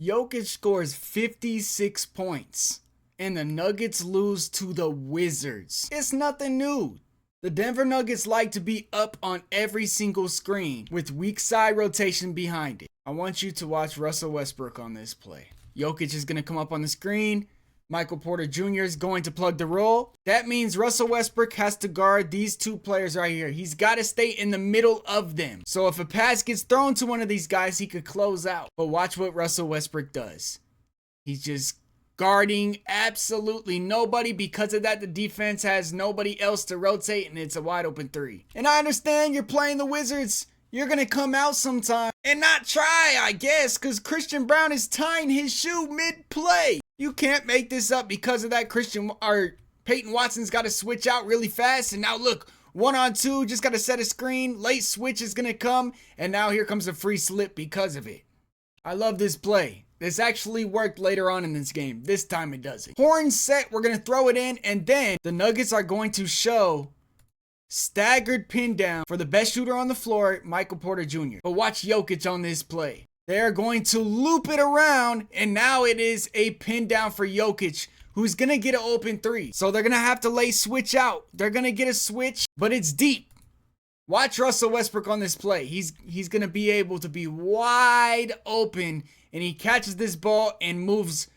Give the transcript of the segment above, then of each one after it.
Jokic scores 56 points, and the Nuggets lose to the Wizards. It's nothing new. The Denver Nuggets like to be up on every single screen with weak side rotation behind it. I want you to watch Russell Westbrook on this play. Jokic is going to come up on the screen. Michael Porter Jr. is going to plug the roll. That means Russell Westbrook has to guard these two players right here. He's got to stay in the middle of them. So if a pass gets thrown to one of these guys, he could close out. But watch what Russell Westbrook does. He's just guarding absolutely nobody. Because of that, the defense has nobody else to rotate, and it's a wide open three. And I understand you're playing the Wizards. You're going to come out sometime and not try, I guess, because Christian Braun is tying his shoe mid-play. You can't make this up. Because of that, Peyton Watson's got to switch out really fast. And now look, 1-on-2, just got to set a screen. Late switch is going to come. And now here comes a free slip because of it. I love this play. This actually worked later on in this game. This time it doesn't. Horn set, we're going to throw it in. And then the Nuggets are going to show staggered pin down for the best shooter on the floor, Michael Porter Jr. But watch Jokic on this play. They're going to loop it around, and now it is a pin down for Jokic, who's going to get an open three. So they're going to have to lay switch out. They're going to get a switch, but it's deep. Watch Russell Westbrook on this play. He's going to be able to be wide open, and he catches this ball and moves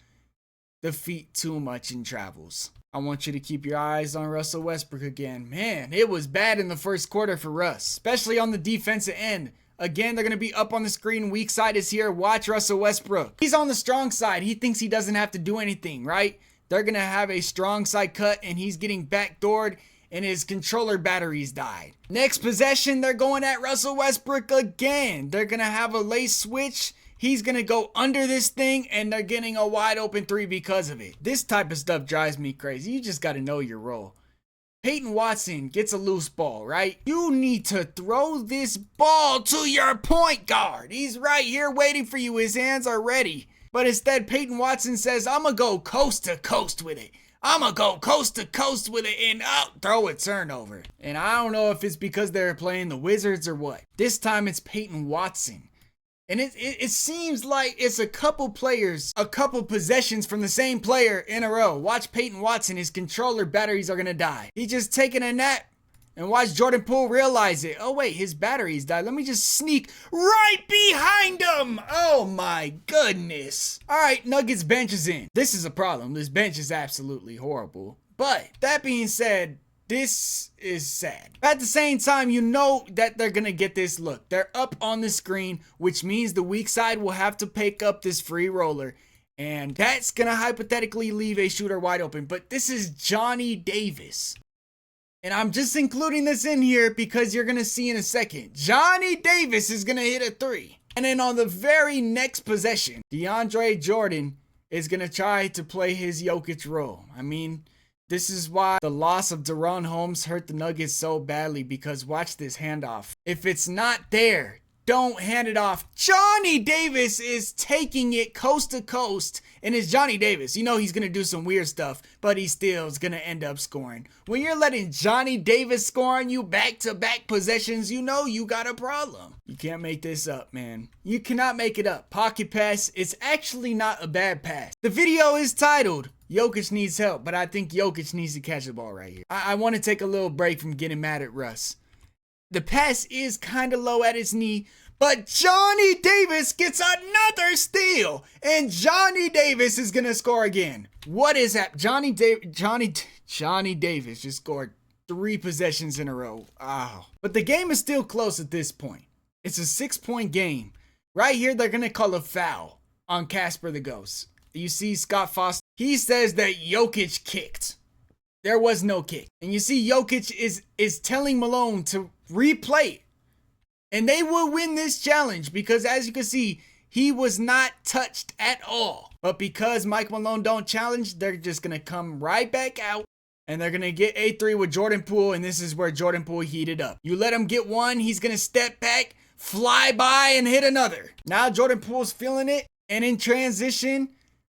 the feet too much and travels. I want you to keep your eyes on Russell Westbrook again. Man, it was bad in the first quarter for Russ, especially on the defensive end. Again, they're going to be up on the screen. Weak side is here. Watch Russell Westbrook. He's on the strong side. He thinks he doesn't have to do anything, right? They're going to have a strong side cut, and he's getting backdoored, and his controller batteries died. Next possession, they're going at Russell Westbrook again. They're going to have a late switch. He's going to go under this thing, and they're getting a wide open three because of it. This type of stuff drives me crazy. You just got to know your role. Peyton Watson gets a loose ball, right? You need to throw this ball to your point guard. He's right here waiting for you. His hands are ready. But instead, Peyton Watson says, I'm going to go coast to coast with it. I'm going to go coast to coast with it and throw a turnover. And I don't know if it's because they're playing the Wizards or what. This time it's Peyton Watson. And it seems like it's a couple players, a couple possessions from the same player in a row. Watch Peyton Watson. His controller batteries are going to die. He's just taking a nap. And watch Jordan Poole realize it. Oh, wait, his batteries died. Let me just sneak right behind him. Oh, my goodness. All right, Nuggets bench is in. This is a problem. This bench is absolutely horrible. But that being said, this is sad. At the same time, you know that they're going to get this look. They're up on the screen, which means the weak side will have to pick up this free roller. And that's going to hypothetically leave a shooter wide open. But this is Johnny Davis. And I'm just including this in here because you're going to see in a second. Johnny Davis is going to hit a three. And then on the very next possession, DeAndre Jordan is going to try to play his Jokic role. I mean, this is why the loss of Deron Holmes hurt the Nuggets so badly, because watch this handoff. If it's not there, don't hand it off. Johnny Davis is taking it coast to coast, and it's Johnny Davis. You know he's going to do some weird stuff, but he still is going to end up scoring. When you're letting Johnny Davis score on you back-to-back possessions, you know you got a problem. You can't make this up, man. You cannot make it up. Pocket pass, it's actually not a bad pass. The video is titled Jokic needs help, but I think Jokic needs to catch the ball right here. I want to take a little break from getting mad at Russ. The pass is kind of low at his knee, but Johnny Davis gets another steal, and Johnny Davis is going to score again. What is that? Johnny Davis just scored 3 possessions in a row. Oh. But the game is still close at this point. It's a 6-point game. Right here, they're going to call a foul on Casper the Ghost. You see Scott Foster. He says that Jokic kicked. There was no kick. And you see Jokic is telling Malone to replay it. And they will win this challenge because, as you can see, he was not touched at all. But because Mike Malone don't challenge, they're just going to come right back out. And they're going to get a 3 with Jordan Poole. And this is where Jordan Poole heated up. You let him get one, he's going to step back, fly by, and hit another. Now Jordan Poole's feeling it. And in transition,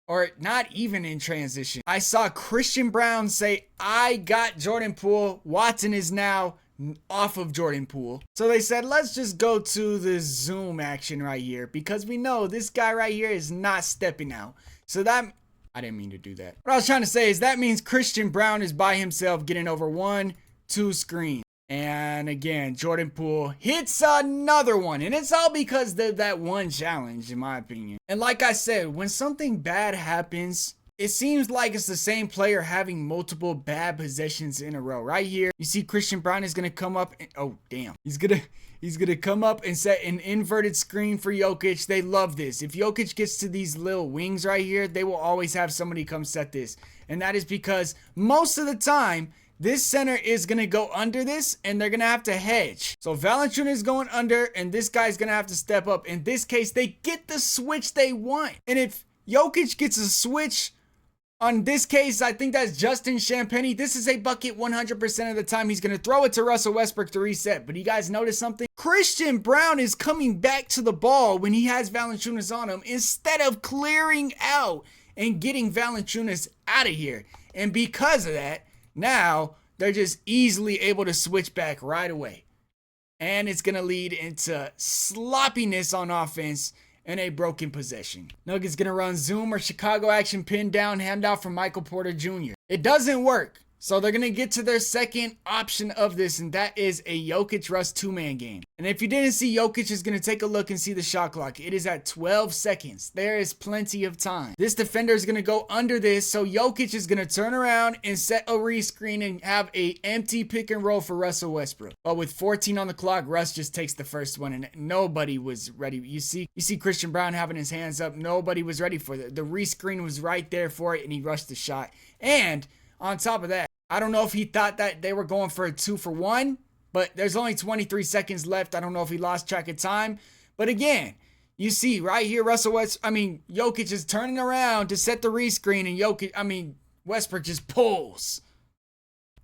or not even in transition, I saw Christian Braun say, I got Jordan Poole. Watson is now off of Jordan Poole. So they said, let's just go to the zoom action right here because we know this guy right here is not stepping out. So that, I didn't mean to do that. What I was trying to say is that means Christian Braun is by himself getting over 1, 2 screens. And again, Jordan Poole hits another one. And it's all because of that one challenge, in my opinion. And like I said, when something bad happens, it seems like it's the same player having multiple bad possessions in a row. Right here, you see Christian Braun is going to come up and, oh, damn. He's going to come up and set an inverted screen for Jokic. They love this. If Jokic gets to these little wings right here, they will always have somebody come set this. And that is because most of the time, this center is going to go under this and they're going to have to hedge. So Valanciunas is going under and this guy's going to have to step up. In this case, they get the switch they want. And if Jokic gets a switch, on this case, I think that's Justin Champagnie. This is a bucket 100% of the time. He's going to throw it to Russell Westbrook to reset. But you guys notice something? Christian Braun is coming back to the ball when he has Valanciunas on him instead of clearing out and getting Valanciunas out of here. And because of that, now they're just easily able to switch back right away. And it's going to lead into sloppiness on offense and a broken possession. Nuggets gonna run zoom or Chicago action, pin down, handoff from Michael Porter Jr. It doesn't work. So they're gonna get to their second option of this, and that is a Jokic Russ 2-man game. And if you didn't see, Jokic is gonna take a look and see the shot clock. It is at 12 seconds. There is plenty of time. This defender is gonna go under this, so Jokic is gonna turn around and set a rescreen and have a empty pick and roll for Russell Westbrook. But with 14 on the clock, Russ just takes the first one, and nobody was ready. You see Christian Braun having his hands up. Nobody was ready for it. The rescreen was right there for it, and he rushed the shot. And on top of that, I don't know if he thought that they were going for a 2-for-1, but there's only 23 seconds left. I don't know if he lost track of time. But again, you see right here, Jokic is turning around to set the rescreen, and Westbrook just pulls.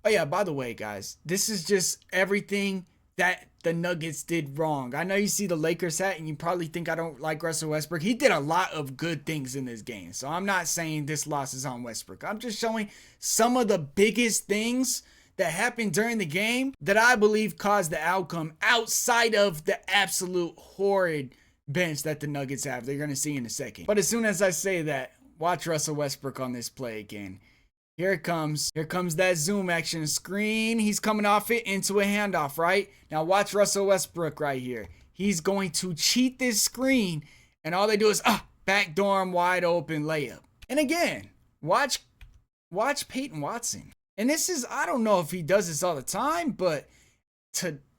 Oh yeah, by the way, guys, this is just everything that the Nuggets did wrong. I know you see the Lakers hat and you probably think I don't like Russell Westbrook. He did a lot of good things in this game. So I'm not saying this loss is on Westbrook. I'm just showing some of the biggest things that happened during the game that I believe caused the outcome outside of the absolute horrid bench that the Nuggets have. They're going to see in a second. But as soon as I say that, watch Russell Westbrook on this play again. Here it comes. Here comes that zoom action screen. He's coming off it into a handoff, right? Now watch Russell Westbrook right here. He's going to cheat this screen, and all they do is backdoor him, wide open layup. And again, watch Peyton Watson. And this is, I don't know if he does this all the time, but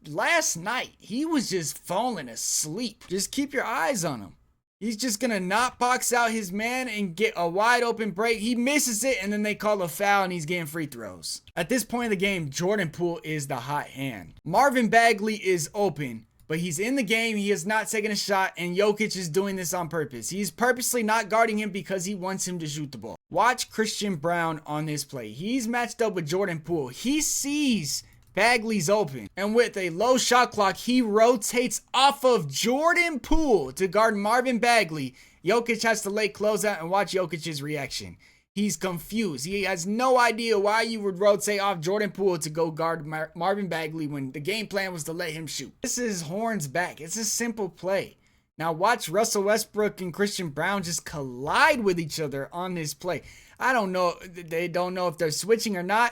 last night, he was just falling asleep. Just keep your eyes on him. He's just going to not box out his man and get a wide open break. He misses it, and then they call a foul, and he's getting free throws. At this point in the game, Jordan Poole is the hot hand. Marvin Bagley is open, but he's in the game. He is not taking a shot, and Jokic is doing this on purpose. He's purposely not guarding him because he wants him to shoot the ball. Watch Christian Braun on this play. He's matched up with Jordan Poole. He sees Bagley's open, and with a low shot clock, he rotates off of Jordan Poole to guard Marvin Bagley. Jokic has to late closeout, and watch Jokic's reaction. He's confused. He has no idea why you would rotate off Jordan Poole to go guard Marvin Bagley when the game plan was to let him shoot. This is horns back. It's a simple play. Now watch Russell Westbrook and Christian Braun just collide with each other on this play. I don't know. They don't know if they're switching or not.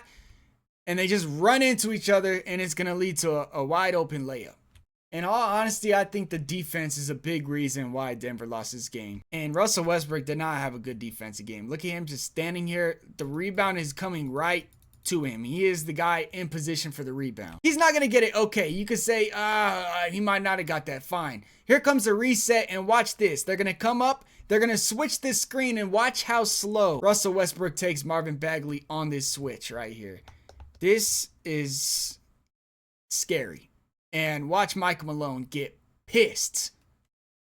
And they just run into each other, and it's going to lead to a wide open layup. In all honesty, I think the defense is a big reason why Denver lost this game. And Russell Westbrook did not have a good defensive game. Look at him just standing here. The rebound is coming right to him. He is the guy in position for the rebound. He's not going to get it. Okay, you could say, he might not have got that. Fine. Here comes the reset, and watch this. They're going to come up. They're going to switch this screen, and watch how slow Russell Westbrook takes Marvin Bagley on this switch right here. This is scary. And watch Mike Malone get pissed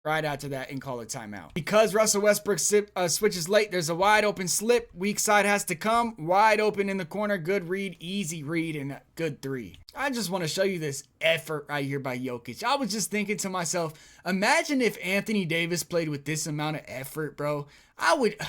right after that and call a timeout. Because Russell Westbrook switches late, there's a wide open slip. Weak side has to come. Wide open in the corner. Good read. Easy read and a good three. I just want to show you this effort right here by Jokic. I was just thinking to myself, imagine if Anthony Davis played with this amount of effort, bro. I wouldn't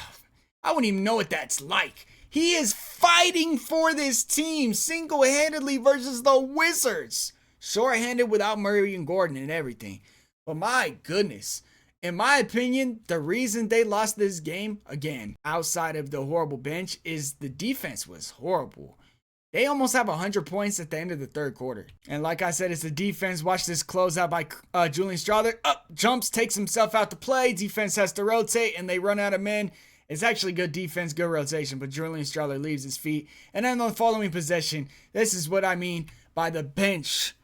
even know what that's like. He is fighting for this team single-handedly versus the Wizards. Short-handed without Murray and Gordon and everything. But my goodness, in my opinion, the reason they lost this game, again, outside of the horrible bench, is the defense was horrible. They almost have 100 points at the end of the third quarter. And like I said, it's the defense. Watch this closeout by Julian Strawther. Up, jumps, takes himself out to play. Defense has to rotate, and they run out of men. It's actually good defense, good rotation, but Julian Strawther leaves his feet. And then on the following possession, this is what I mean by the bench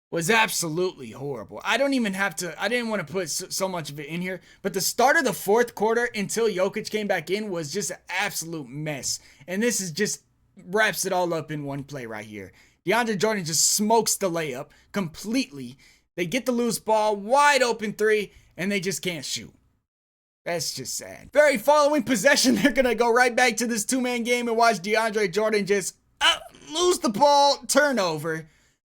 was absolutely horrible. I didn't want to put so much of it in here, but the start of the fourth quarter until Jokic came back in was just an absolute mess. And this is just wraps it all up in one play right here. DeAndre Jordan just smokes the layup completely. They get the loose ball, wide open three, and they just can't shoot. That's just sad. Very following possession, they're going to go right back to this two-man game and watch DeAndre Jordan just lose the ball, turnover.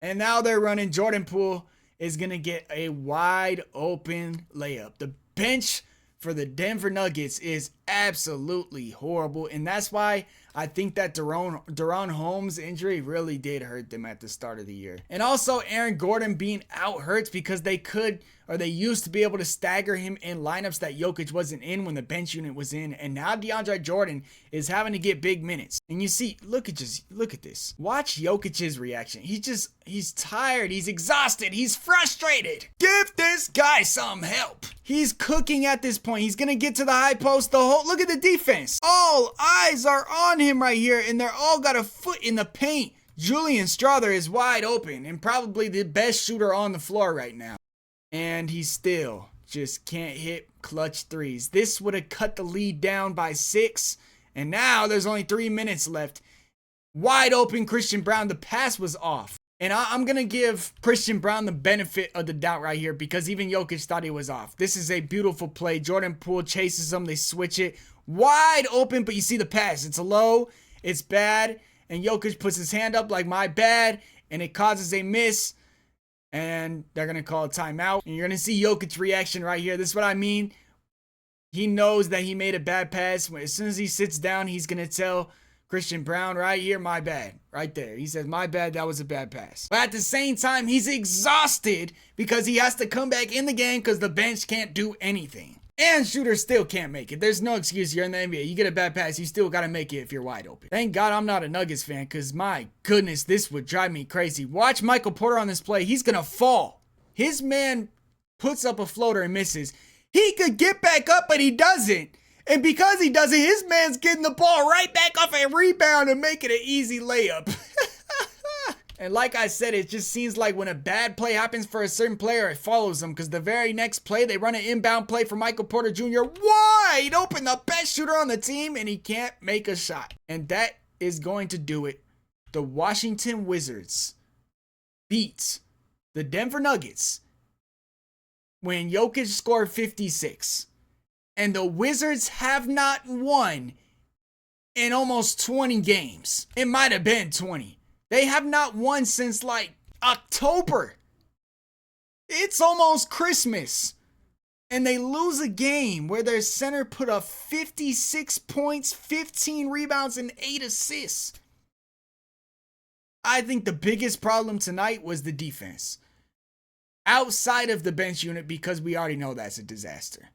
And now they're running. Jordan Poole is going to get a wide open layup. The bench for the Denver Nuggets is absolutely horrible. And that's why I think that Deron Holmes injury really did hurt them at the start of the year. And also Aaron Gordon being out hurts because they used to be able to stagger him in lineups that Jokic wasn't in when the bench unit was in. And now DeAndre Jordan is having to get big minutes. And you see, look at this. Watch Jokic's reaction. He's tired. He's exhausted. He's frustrated. Give this guy some help. He's cooking at this point. He's going to get to the high post. Look at the defense. All eyes are on him right here, and they're all got a foot in the paint. Julian Strawther is wide open and probably the best shooter on the floor right now. And he still just can't hit clutch threes. This would have cut the lead down by 6. And now there's only 3 minutes left. Wide open Christian Braun. The pass was off. And I'm going to give Christian Braun the benefit of the doubt right here because even Jokic thought he was off. This is a beautiful play. Jordan Poole chases him. They switch it. Wide open, but you see the pass. It's low. It's bad. And Jokic puts his hand up like my bad. And it causes a miss. And they're going to call a timeout. And you're going to see Jokic's reaction right here. This is what I mean. He knows that he made a bad pass. As soon as he sits down, he's going to tell Christian Braun right here, my bad. Right there. He says, my bad, that was a bad pass. But at the same time, he's exhausted because he has to come back in the game because the bench can't do anything. And shooters still can't make it. There's no excuse here in the NBA. You get a bad pass, you still got to make it if you're wide open. Thank God I'm not a Nuggets fan because my goodness, this would drive me crazy. Watch Michael Porter on this play. He's going to fall. His man puts up a floater and misses. He could get back up, but he doesn't. And because he doesn't, his man's getting the ball right back off a rebound and making an easy layup. And like I said, it just seems like when a bad play happens for a certain player, it follows them. Because the very next play, they run an inbound play for Michael Porter Jr. wide open, the best shooter on the team, and he can't make a shot. And that is going to do it. The Washington Wizards beat the Denver Nuggets when Jokic scored 56. And the Wizards have not won in almost 20 games. It might have been 20. They have not won since like October. It's almost Christmas. And they lose a game where their center put up 56 points, 15 rebounds, and 8 assists. I think the biggest problem tonight was the defense. Outside of the bench unit, because we already know that's a disaster.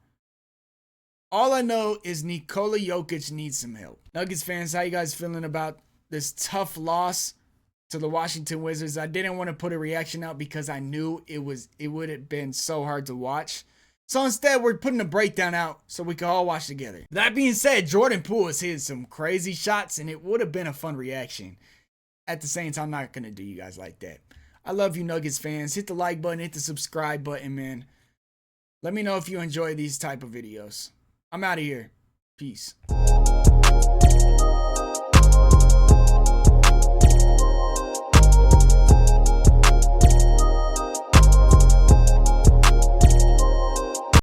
All I know is Nikola Jokic needs some help. Nuggets fans, how you guys feeling about this tough loss to the Washington Wizards? I didn't want to put a reaction out because I knew it would have been so hard to watch. So instead, we're putting a breakdown out so we can all watch together. That being said, Jordan Poole has hit some crazy shots, and it would have been a fun reaction. At the same time, I'm not going to do you guys like that. I love you, Nuggets fans. Hit the like button, hit the subscribe button, man. Let me know if you enjoy these type of videos. I'm out of here. Peace.